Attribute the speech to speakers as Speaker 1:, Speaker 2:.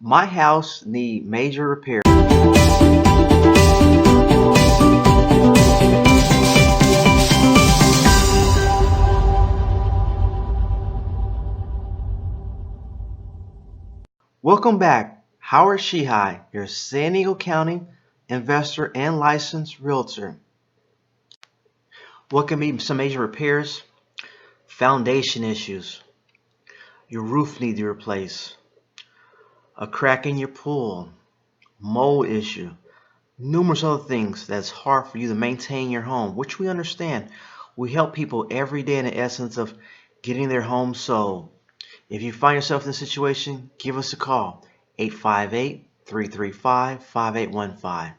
Speaker 1: My house need major repair. Welcome back. Howard Sheehy, your San Diego County investor and licensed realtor. What can be some major repairs? Foundation issues. Your roof needs to be replaced. A crack in your pool. Mold issue. Numerous other things that's hard for you to maintain your home, which we understand. We help people every day in the essence of getting their home sold. If you find yourself in this situation, give us a call, 858-335-5815.